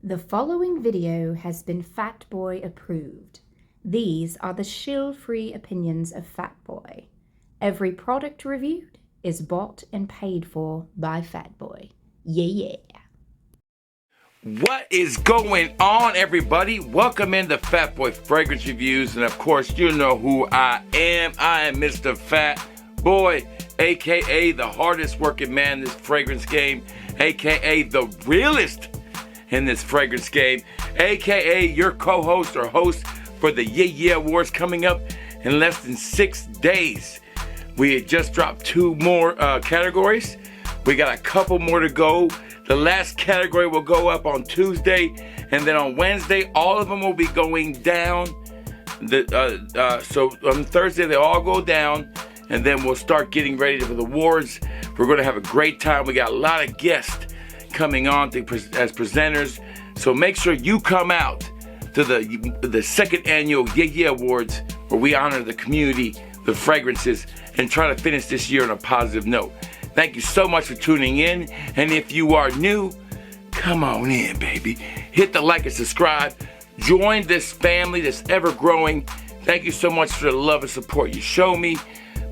The following video has been Fatboy approved. These are the shill-free opinions of Fatboy. Every product reviewed is bought and paid for by Fatboy. Yeah. What is going on, everybody? Welcome into Fatboy Fragrance Reviews, and of course, you know who I am. I am Mr. Fat Boy, aka the hardest working man in this fragrance game, aka the realest in this fragrance game, aka your co-host or host for the Yeah Awards coming up in less than 6 days. We had just dropped 2 more categories. We got a couple more to go. The last category will go up on Tuesday, and then on Wednesday, all of them will be going down. So on Thursday, they all go down, and then we'll start getting ready for the awards. We're going to have a great time. We got a lot of guests coming on as presenters, so make sure you come out to the second annual Yeah Awards, where we honor the community, the fragrances, and try to finish this year on a positive note. Thank you so much for tuning in, and if you are new, come on in, baby. Hit the like and subscribe. Join this family that's ever growing. Thank you so much for the love and support you show me.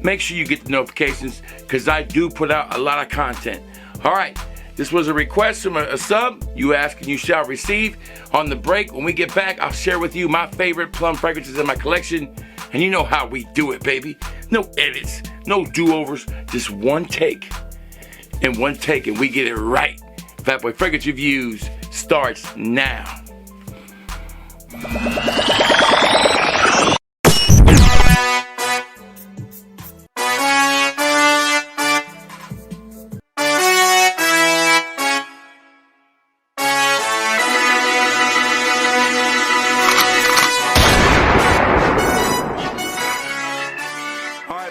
Make sure you get the notifications, because I do put out a lot of content. All right. This was a request from a sub. You ask and you shall receive. On the break, when we get back, I'll share with you my favorite Plum fragrances in my collection. And you know how we do it, baby. No edits, no do-overs, just one take. And we get it right. Fatboy Fragrance Reviews starts now.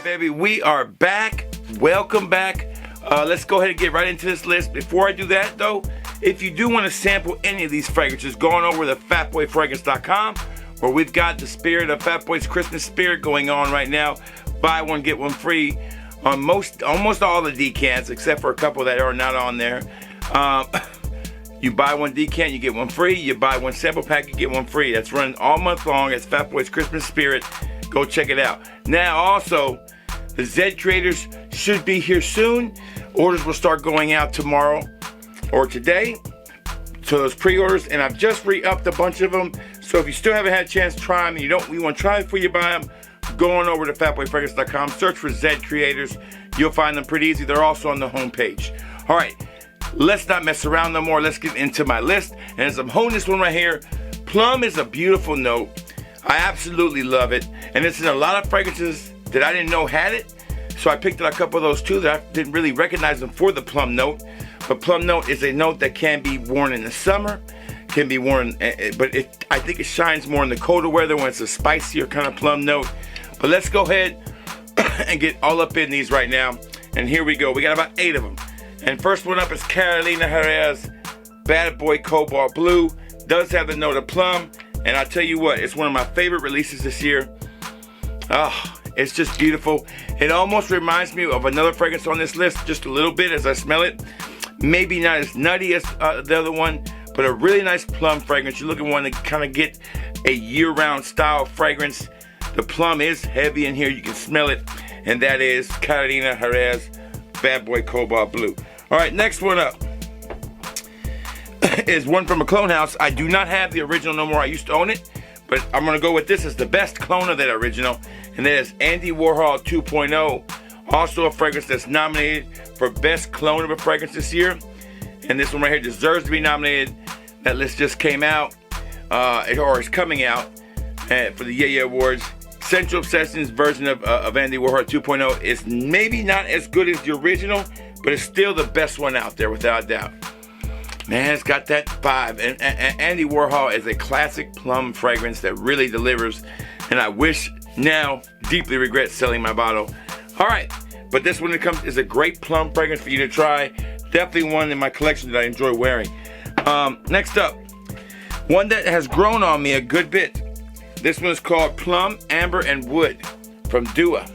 Baby, we are back. Welcome back. Let's go ahead and get right into this list. Before I do that, though, if you do want to sample any of these fragrances, go on over to fatboyfragrance.com, where we've got the spirit of Fatboy's Christmas spirit going on right now. Buy one, get one free on almost all the decants, except for a couple that are not on there. You buy one decant, you get one free. You buy one sample pack, you get one free. That's running all month long. It's Fatboy's Christmas spirit. Go check it out. Now, also, the Z creators should be here soon. Orders will start going out tomorrow or today. So those pre-orders, and I've just re-upped a bunch of them. So if you still haven't had a chance to try them, and you want to try it before you buy them, go on over to fatboyfragrance.com, search for Z creators. You'll find them pretty easy. They're also on the homepage. All right, let's not mess around no more. Let's get into my list. And as I'm holding this one right here, Plum is a beautiful note. I absolutely love it. And it's in a lot of fragrances that I didn't know had it. So I picked out a couple of those too that I didn't really recognize them for the Plum note. But Plum note is a note that can be worn in the summer, can be worn, but I think it shines more in the colder weather when it's a spicier kind of plum note. But let's go ahead and get all up in these right now. And here we go. We got about 8 of them. And first one up is Carolina Herrera's Bad Boy Cobalt Blue. Does have the note of plum. And I tell you what, it's one of my favorite releases this year. Oh, it's just beautiful. It almost reminds me of another fragrance on this list, just a little bit as I smell it. Maybe not as nutty as the other one, but a really nice plum fragrance. You're looking for one to kind of get a year-round style fragrance. The plum is heavy in here. You can smell it. And that is Carolina Herrera's Bad Boy Cobalt Blue. All right, next one up is one from a clone house. I do not have the original no more. I used to own it, but I'm going to go with this as the best clone of that original, and that is Andy Warhol 2.0. Also a fragrance that's nominated for best clone of a fragrance this year, and this one right here deserves to be nominated. That list just came out, or is coming out for the Yeah Awards. Sensual Obsession's version of Andy Warhol 2.0 is maybe not as good as the original, but it's still the best one out there without a doubt. Man, it's got that vibe. And Andy Warhol is a classic plum fragrance that really delivers. And I wish now, deeply regret selling my bottle. All right, but this one is a great plum fragrance for you to try. Definitely one in my collection that I enjoy wearing. Next up, one that has grown on me a good bit. This one is called Plum, Amber, and Wood from Dua.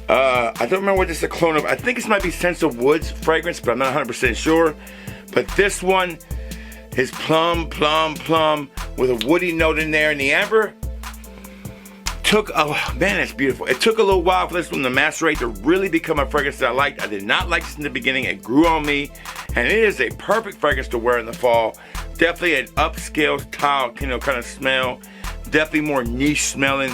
I don't remember what this is a clone of. I think this might be Sense of Woods fragrance, but I'm not 100% sure. But this one is plum with a woody note in there. And the amber man, that's beautiful. It took a little while for this one to macerate to really become a fragrance that I liked. I did not like this in the beginning. It grew on me, and it is a perfect fragrance to wear in the fall. Definitely an upscale style, kind of smell. Definitely more niche smelling.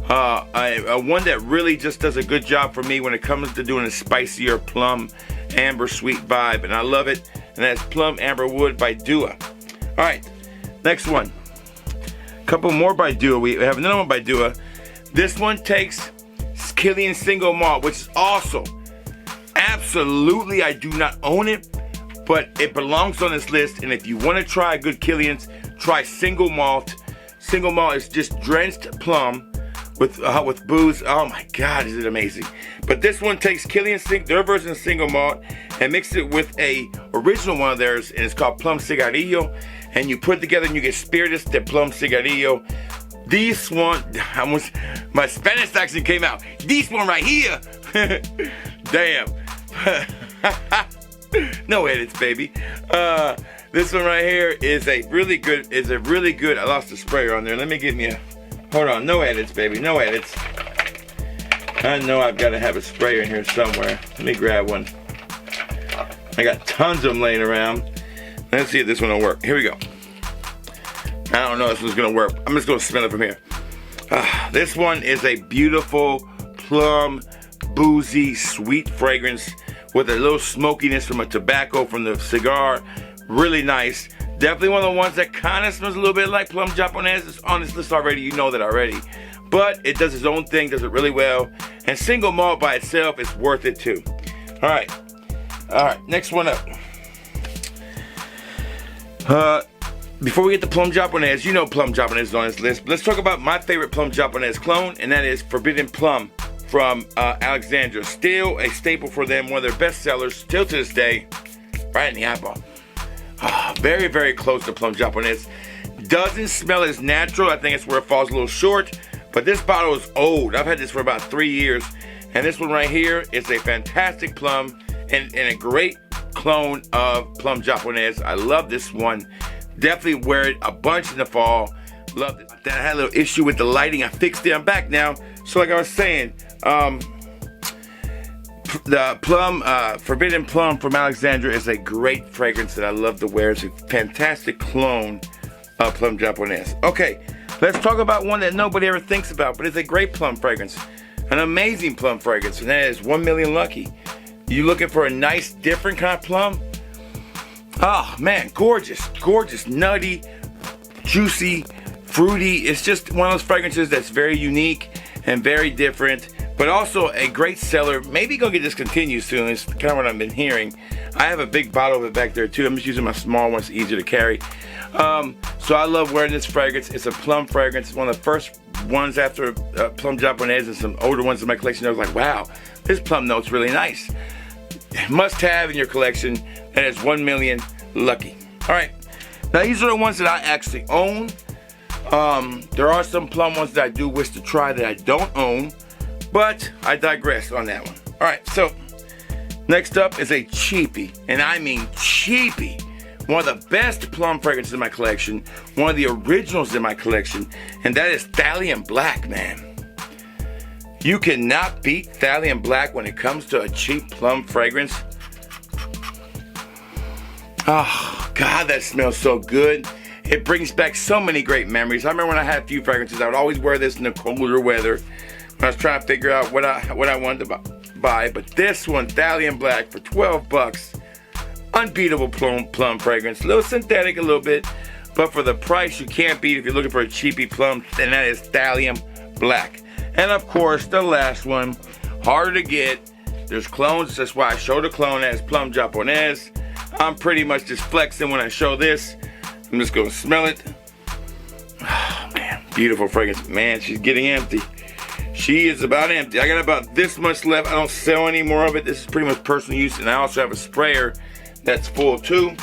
One that really just does a good job for me when it comes to doing a spicier plum amber sweet vibe, and I love it. And that's Plum Amber Wood by Dua. All right, next one. Couple more by Dua. We have another one by Dua. This one takes Killian Single Malt, which is also absolutely, I do not own it, but it belongs on this list. And if you want to try a good Killian's, try Single Malt. Single Malt is just drenched plum with booze. Oh my God, is it amazing? But this one takes Killian, their version of Single Malt, and mix it with a original one of theirs, and it's called Plum Cigarrillo. And you put it together and you get Spiritus de Plum Cigarrillo. This one, my Spanish accent came out. This one right here, damn. No edits, baby. This one right here is a really good, I lost the sprayer on there. Let me get me hold on, no edits, baby, no edits. I know I've got to have a sprayer in here somewhere. Let me grab one. I got tons of them laying around. Let's see if this one will work. Here we go. I don't know if this one's gonna work. I'm just gonna smell it from here. This one is a beautiful plum, boozy, sweet fragrance with a little smokiness from a tobacco from the cigar. Really nice. Definitely one of the ones that kind of smells a little bit like Plum Japonese. It's on this list already. You know that already. But it does its own thing. Does it really well. And Single Malt by itself is worth it too. All right. Next one up. Before we get to Plum Japonese, you know Plum Japonese is on this list. But let's talk about my favorite Plum Japonese clone, and that is Forbidden Plum from Alexandra. Still a staple for them, one of their best sellers, still to this day, right in the eyeball. Very, very close to Plum Japonese. Doesn't smell as natural. I think it's where it falls a little short. But this bottle is old. I've had this for about 3 years. And this one right here is a fantastic plum and a great clone of Plum Japonese. I love this one. Definitely wear it a bunch in the fall. Love it. I had a little issue with the lighting. I fixed it. I'm back now. So like I was saying, the Plum, Forbidden Plum from Alexandra is a great fragrance that I love to wear. It's a fantastic clone of Plum Japonese. Okay, let's talk about one that nobody ever thinks about, but it's a great plum fragrance. An amazing plum fragrance, and that is 1 Million Lucky. You looking for a nice, different kind of plum? Oh man, gorgeous, nutty, juicy, fruity. It's just one of those fragrances that's very unique and very different, but also a great seller. Maybe gonna get discontinued soon. It's kind of what I've been hearing. I have a big bottle of it back there too. I'm just using my small one. It's easier to carry. So I love wearing this fragrance. It's a plum fragrance. It's one of the first ones after Plum Japonese and some older ones in my collection. I was like, wow, this plum note's really nice. Must have in your collection. That is 1 Million Lucky. All right, now these are the ones that I actually own. There are some plum ones that I do wish to try that I don't own, but I digress on that one. All right, so next up is a cheapie, and I mean cheapie. One of the best plum fragrances in my collection, one of the originals in my collection, and that is Thallium Black, man. You cannot beat Thallium Black when it comes to a cheap plum fragrance. Oh, God, that smells so good. It brings back so many great memories. I remember when I had a few fragrances, I would always wear this in the colder weather when I was trying to figure out what I wanted to buy. But this one, Thallium Black, for $12, unbeatable plum fragrance. A little synthetic, a little bit, but for the price, you can't beat if you're looking for a cheapie plum, and that is Thallium Black. And of course, the last one, harder to get. There's clones. That's why I show the clone as Plum Japonese. I'm pretty much just flexing when I show this. I'm just gonna smell it. Oh man, beautiful fragrance. Man, she's getting empty. She is about empty. I got about this much left. I don't sell any more of it. This is pretty much personal use, and I also have a sprayer that's full too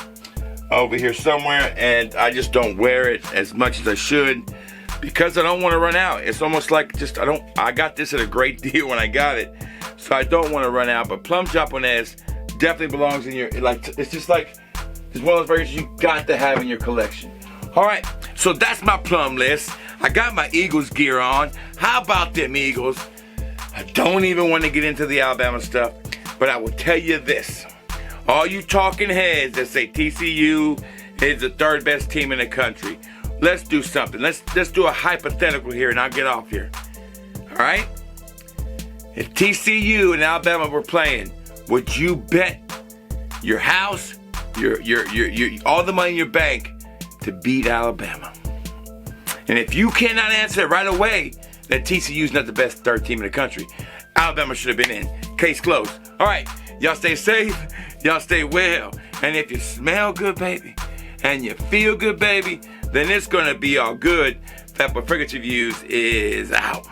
over here somewhere, and I just don't wear it as much as I should because I don't want to run out. It's almost like I got this at a great deal when I got it, so I don't want to run out. But Plum Japonese definitely belongs in your, like, it's just like It's one of those fragrances you got to have in your collection. All right, so that's my Plum list. I got my Eagles gear on. How about them Eagles? I don't even want to get into the Alabama stuff, but I will tell you this. All you talking heads that say TCU is the third best team in the country, let's do something. Let's do a hypothetical here, and I'll get off here. All right? If TCU and Alabama were playing, would you bet your house, your all the money in your bank to beat Alabama? And if you cannot answer it right away, that TCU is not the best third team in the country, Alabama should have been in. Case closed. All right, y'all stay safe. Y'all stay well. And if you smell good, baby, and you feel good, baby, then it's going to be all good. Fat Boy Fragrance Reviews is out.